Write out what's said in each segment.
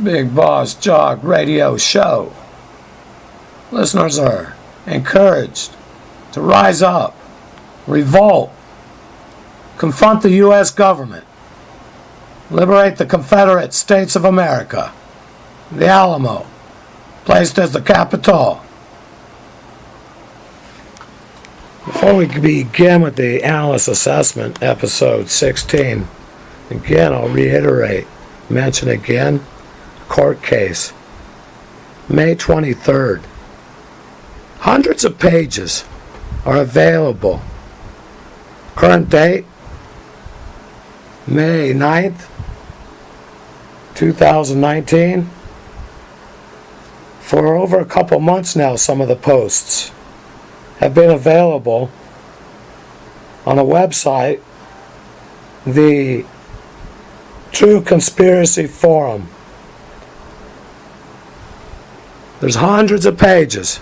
Big Boss Jock radio show. Listeners are encouraged to rise up, revolt, confront the U.S. government, liberate the Confederate States of America, the Alamo, placed as the capital. Before we begin with the Analyst Assessment, episode 16, again, I'll mention again, court case, May 23rd. Hundreds of pages are available. Current date, May 9th, 2019. For over a couple months now, some of the posts have been available on a website, the True Conspiracy Forum. There's hundreds of pages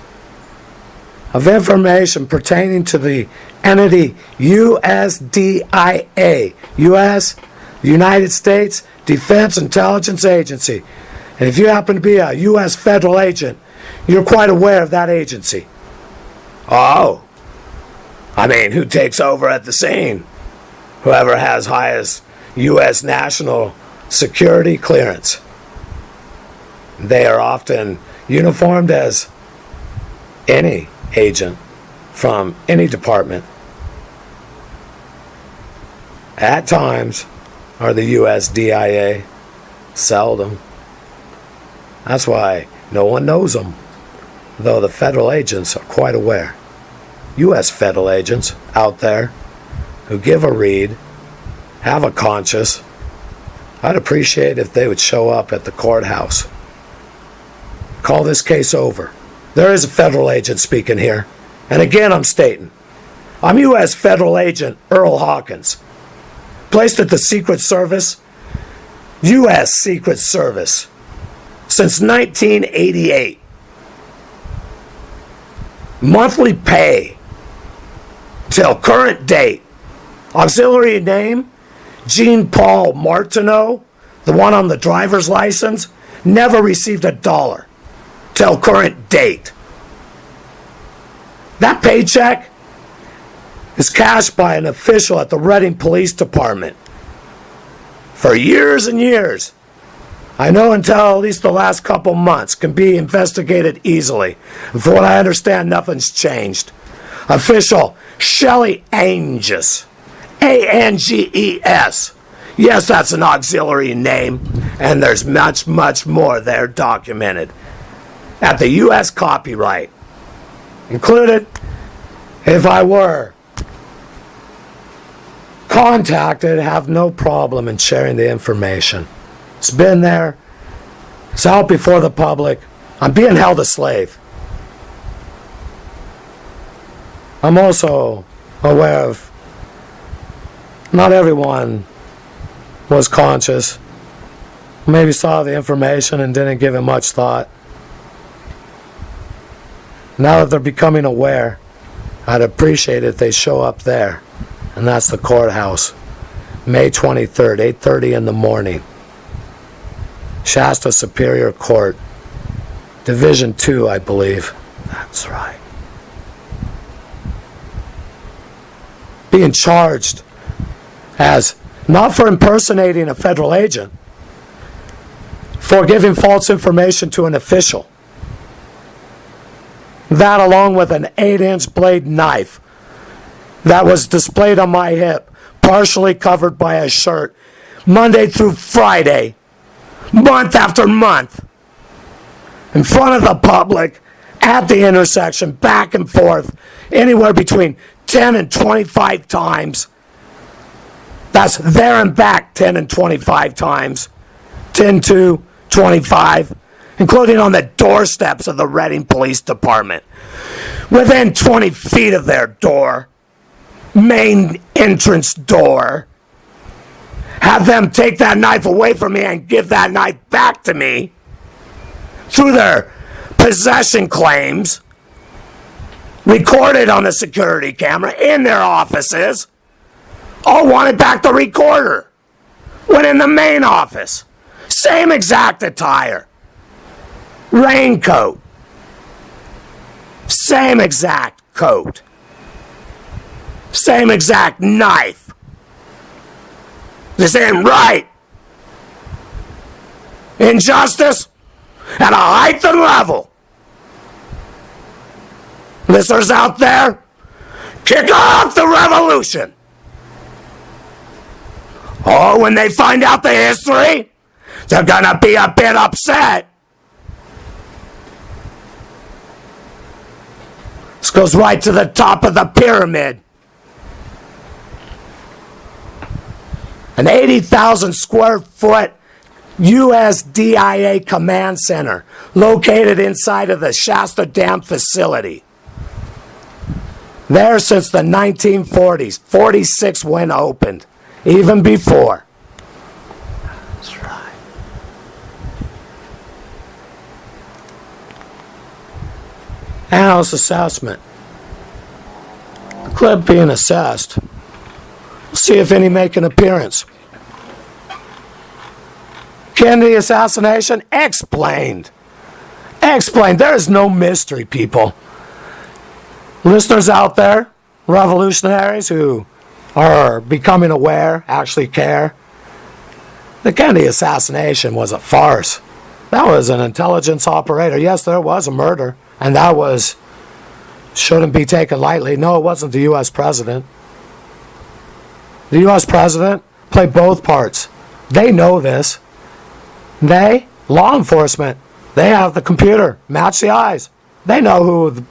of information pertaining to the entity USDIA, U.S., United States Defense Intelligence Agency. And if you happen to be a U.S. federal agent, you're quite aware of that agency. Oh, I mean, who takes over at the scene? Whoever has highest U.S. national security clearance. They are often uniformed as any agent from any department. At times are the USDIA, seldom. That's why no one knows them, though the federal agents are quite aware. U.S. federal agents out there who give a read, have a conscience. I'd appreciate if they would show up at the courthouse. Call this case over. There is a federal agent speaking here. And again, I'm stating, I'm U.S. Federal Agent Earl Hawkins, placed at the Secret Service, U.S. Secret Service, since 1988. Monthly pay till current date. Auxiliary name, Jean Paul Martineau, the one on the driver's license, never received $1 till current date. That paycheck is cashed by an official at the Reading Police Department. For years and years, I know until at least the last couple months, can be investigated easily. And from what I understand, nothing's changed. Official Shelley Anges, A-N-G-E-S. Yes, that's an auxiliary name, and there's much, much more there documented. At the U.S. copyright. Included, if I were contacted, have no problem in sharing the information. It's been there. It's out before the public. I'm being held a slave. I'm also aware of not everyone was conscious. Maybe saw the information and didn't give it much thought. Now that they're becoming aware, I'd appreciate it if they show up there. And that's the courthouse. May 23rd, 8:30 in the morning. Shasta Superior Court. Division 2, I believe. That's right. Being charged as, not for impersonating a federal agent, for giving false information to an official. That along with an 8-inch blade knife that was displayed on my hip, partially covered by a shirt, Monday through Friday, month after month, in front of the public, at the intersection, back and forth, anywhere between 10 and 25 times. That's there and back 10 and 25 times. 10 to 25. Including on the doorsteps of the Reading Police Department. Within 20 feet of their door, main entrance door, have them take that knife away from me and give that knife back to me through their possession claims, recorded on the security camera in their offices, all wanted back the recorder. When in the main office, Same exact attire. Raincoat. Same exact coat. Same exact knife. This ain't right. Injustice at a heightened level. Listeners out there, kick off the revolution. Oh, when they find out the history, they're gonna be a bit upset. This goes right to the top of the pyramid. An 80,000 square foot USDIA command center located inside of the Shasta Dam facility. There since the 1940s, 46 when opened, even before. That's right. Analyst assessment. The clip being assessed. We'll see if any make an appearance. Kennedy assassination explained. Explained. There is no mystery, people. Listeners out there, revolutionaries who are becoming aware, actually care. The Kennedy assassination was a farce. That was an intelligence operator. Yes, there was a murder, and that shouldn't be taken lightly. No, it wasn't the U.S. president. The U.S. president played both parts. They know this. They, law enforcement, they have the computer, match the eyes. They know who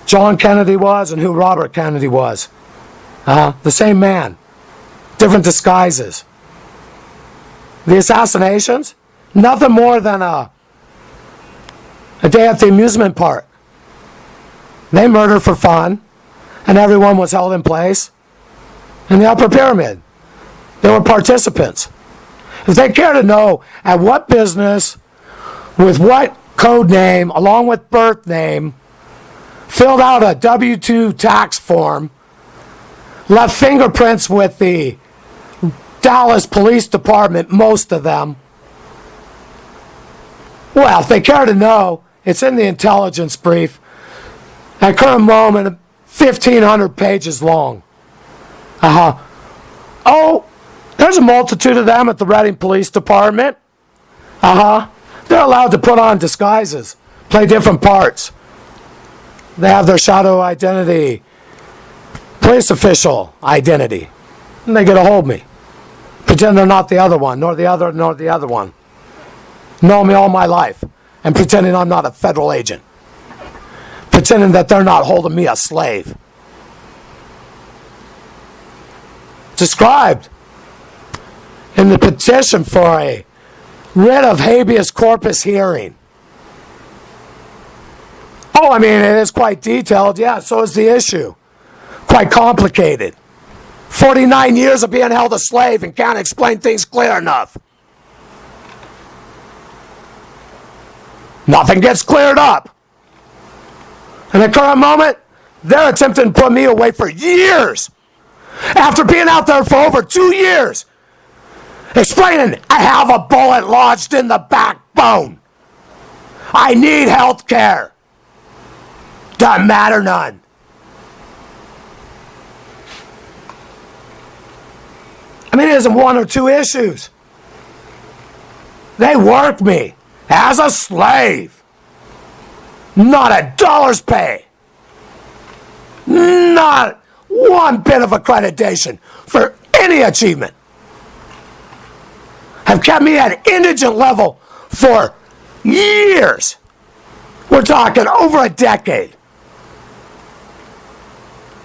John Kennedy was and who Robert Kennedy was. The same man, different disguises. The assassinations, nothing more than a day at the amusement park. They murdered for fun, and everyone was held in place. In the upper pyramid, they were participants. If they care to know at what business, with what code name, along with birth name, filled out a W-2 tax form, left fingerprints with the Dallas Police Department, most of them. Well, if they care to know, it's in the intelligence brief. At current moment, 1,500 pages long. Oh, there's a multitude of them at the Reading Police Department. They're allowed to put on disguises, play different parts. They have their shadow identity, police official identity. And they get a hold of me. Pretend they're not the other one, nor the other, nor the other one. Know me all my life. And pretending I'm not a federal agent. Pretending that they're not holding me a slave. Described in the petition for a writ of habeas corpus hearing. Oh, I mean, it is quite detailed. Yeah, so is the issue. Quite complicated. 49 years of being held a slave and can't explain things clear enough. Nothing gets cleared up. In the current moment, they're attempting to put me away for years. After being out there for over 2 years. Explaining, I have a bullet lodged in the backbone. I need health care. Doesn't matter none. I mean, it isn't one or two issues. They work me as a slave. Not a dollar's pay. Not one bit of accreditation for any achievement. Have kept me at indigent level for years. We're talking over a decade.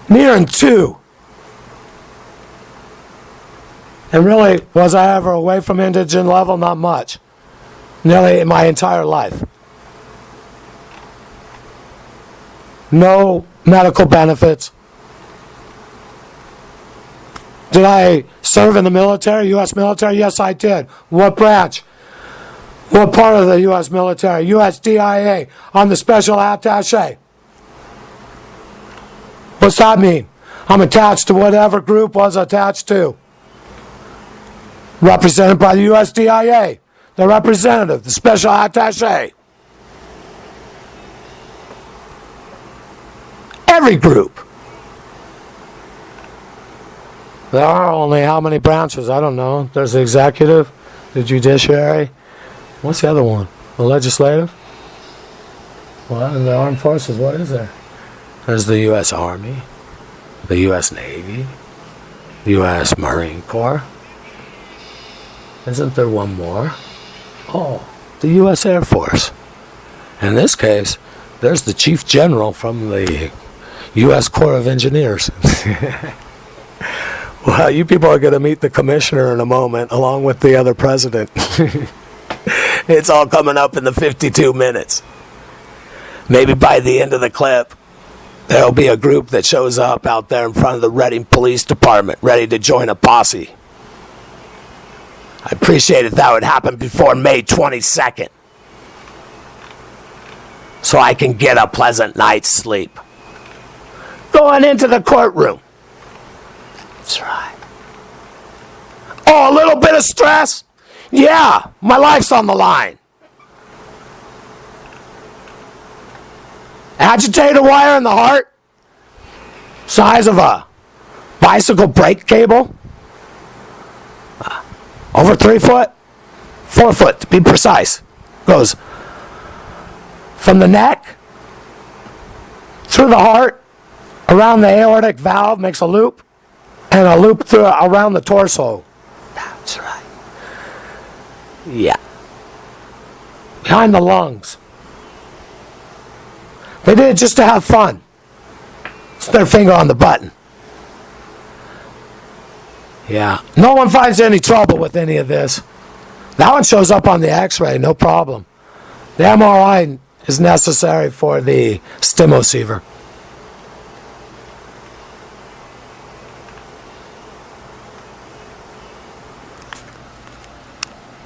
Nearing 2. And really, was I ever away from indigent level? Not much. Nearly my entire life. No medical benefits. Did I serve in the military, U.S. military? Yes, I did. What branch? What part of the U.S. military? USDIA. I'm the special attaché. What's that mean? I'm attached to whatever group was attached to. Represented by the USDIA. the representative, the special attaché. Every group. There are only how many branches? I don't know. There's the executive, the judiciary. What's the other one? The legislative? Well, and the armed forces, what is there? There's the U.S. Army, the U.S. Navy, the U.S. Marine Corps. Isn't there one more? Oh, the U.S. Air Force. In this case, there's the Chief General from the U.S. Corps of Engineers. Well, you people are going to meet the commissioner in a moment, along with the other president. It's all coming up in the 52 minutes. Maybe by the end of the clip, there'll be a group that shows up out there in front of the Reading Police Department, ready to join a posse. I appreciate if that would happen before May 22nd, so I can get a pleasant night's sleep. Going into the courtroom. That's right. Oh, a little bit of stress? Yeah, my life's on the line. Agitator wire in the heart, size of a bicycle brake cable. Over 3 foot, 4 foot to be precise. Goes from the neck, through the heart, around the aortic valve, makes a loop, and a loop through around the torso. That's right. Yeah. Behind the lungs. They did it just to have fun. It's their finger on the button. Yeah. No one finds any trouble with any of this. That one shows up on the x-ray, no problem. The MRI is necessary for the stimoceiver.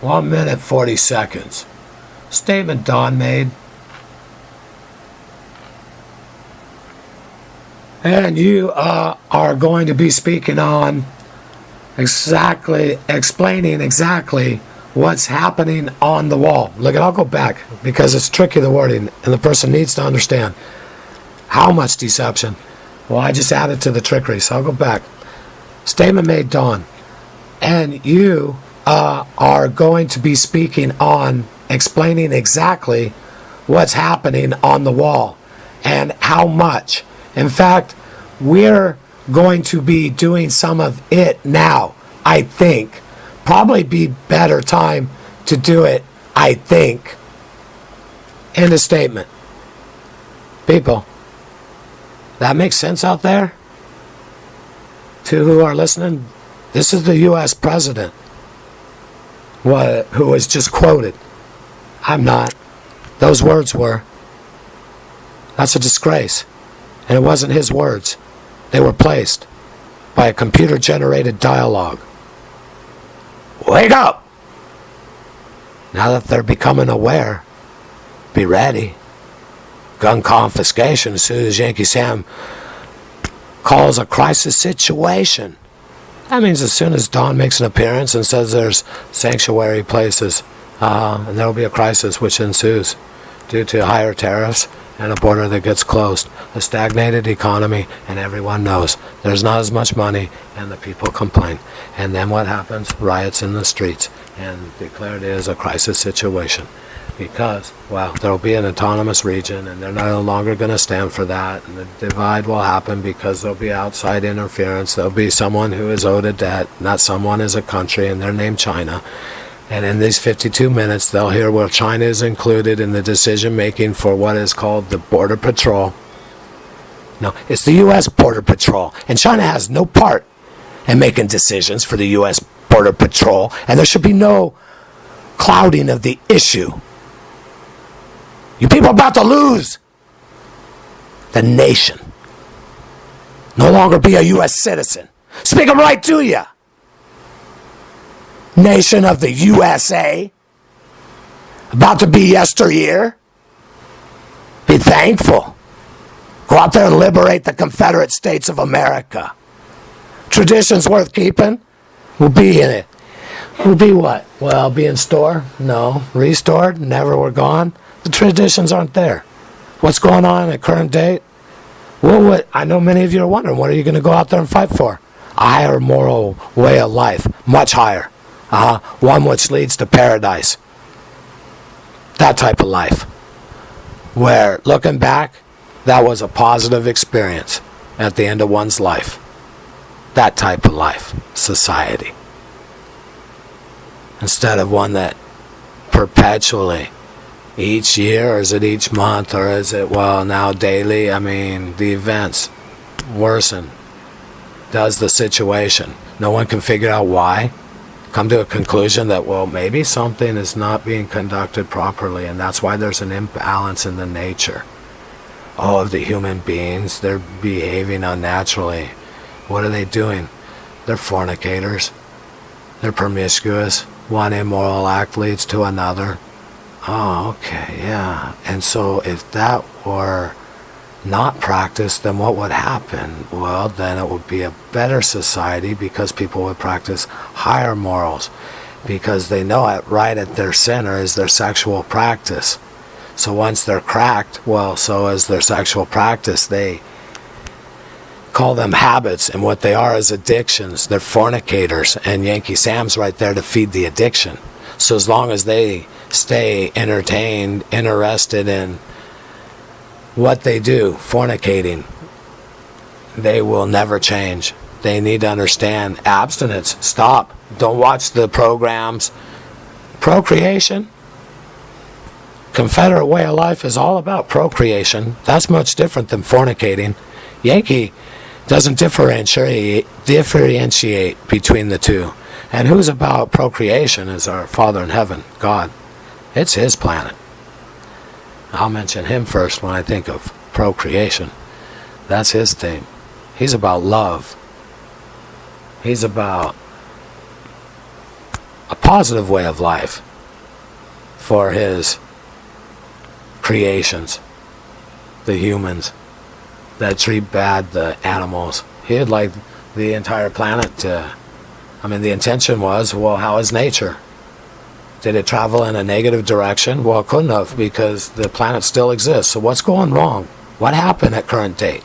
One minute, 40 seconds. Statement Don made. And you are going to be speaking on explaining exactly what's happening on the wall. Look, I'll go back because it's tricky, the wording, and the person needs to understand how much deception. Well, I just added to the trickery, so I'll go back. Statement made, Don. And you are going to be speaking on explaining exactly what's happening on the wall and how much. In fact, we're going to be doing some of it now, I think. Probably be better time to do it, I think. End of statement. People, that makes sense out there? To who are listening? This is the U.S. president who was just quoted. I'm not. Those words were. That's a disgrace. And it wasn't his words. They were placed by a computer-generated dialogue. Wake up! Now that they're becoming aware, be ready. Gun confiscation as soon as Yankee Sam calls a crisis situation. That means as soon as Don makes an appearance and says there's sanctuary places, and there will be a crisis which ensues due to higher tariffs and a border that gets closed, a stagnated economy, and everyone knows there's not as much money, and the people complain. And then what happens? Riots in the streets, and declared it as a crisis situation. Because, well, there will be an autonomous region, and they're no longer going to stand for that, and the divide will happen because there'll be outside interference. There'll be someone who is owed a debt, not someone is a country, and they're named China. And in these 52 minutes, they'll hear where China is included in the decision-making for what is called the Border Patrol. No, it's the U.S. Border Patrol. And China has no part in making decisions for the U.S. Border Patrol. And there should be no clouding of the issue. You people are about to lose the nation. No longer be a U.S. citizen. Speak them right to you. Nation of the USA, about to be yesteryear. Be thankful. Go out there and liberate the Confederate States of America. Traditions worth keeping will be in it. Will be what? Well, be in store? No. Restored? Never. We're gone. The traditions aren't there. What's going on at current date? Well, I know many of you are wondering, what are you going to go out there and fight for? A higher moral way of life. Much higher. One which leads to paradise. That type of life. Where, looking back, that was a positive experience at the end of one's life. That type of life. Society. Instead of one that perpetually, each year, or is it each month, or is it, well, now daily? I mean, the events worsen. Does the situation. No one can figure out why. Come to a conclusion that, well, maybe something is not being conducted properly, and that's why there's an imbalance in the nature. Of the human beings, they're behaving unnaturally. What are they doing? They're fornicators. They're promiscuous. One immoral act leads to another. Oh, okay, yeah. And so if that were not practiced, then what would happen? Well, then it would be a better society because people would practice higher morals because they know it right at their center is their sexual practice. So once they're cracked, well, so is their sexual practice. They call them habits, and what they are is addictions. They're fornicators, and Yankee Sam's right there to feed the addiction. So as long as they stay entertained, interested in what they do, fornicating, they will never change. They need to understand abstinence. Stop. Don't watch the programs. Procreation. Confederate way of life is all about procreation. That's much different than fornicating. Yankee doesn't differentiate between the two. And who's about procreation is our Father in heaven, God. It's his planet. I'll mention him first when I think of procreation. That's his thing. He's about love. He's about a positive way of life for his creations, the humans that treat bad the animals. He'd like the entire planet to, the intention was, well, how is nature? Did it travel in a negative direction? Well, it couldn't have because the planet still exists. So what's going wrong? What happened at current date?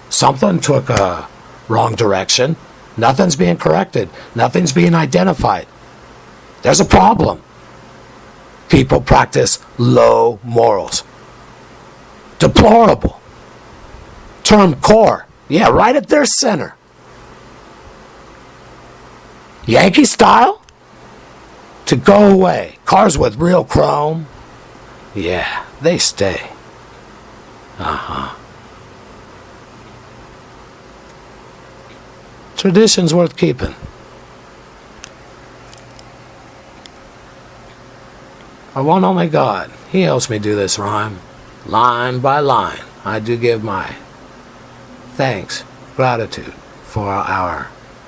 Something took a wrong direction. Nothing's being corrected. Nothing's being identified. There's a problem. People practice low morals. Deplorable. Term core. Yeah, right at their center. Yankee style? To go away. Cars with real chrome. Yeah, they stay. Tradition's worth keeping. Our one only God. He helps me do this rhyme. Line by line, I do give my thanks, gratitude for our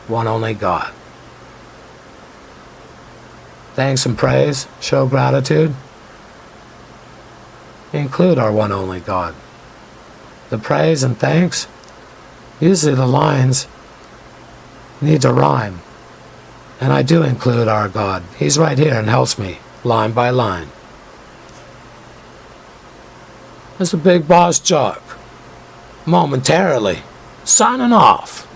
one only God. Thanks and praise, show gratitude, include our one only God. The praise and thanks, usually the lines need to rhyme. And I do include our God. He's right here and helps me, line by line. It's the Big Boss Jock, momentarily signing off.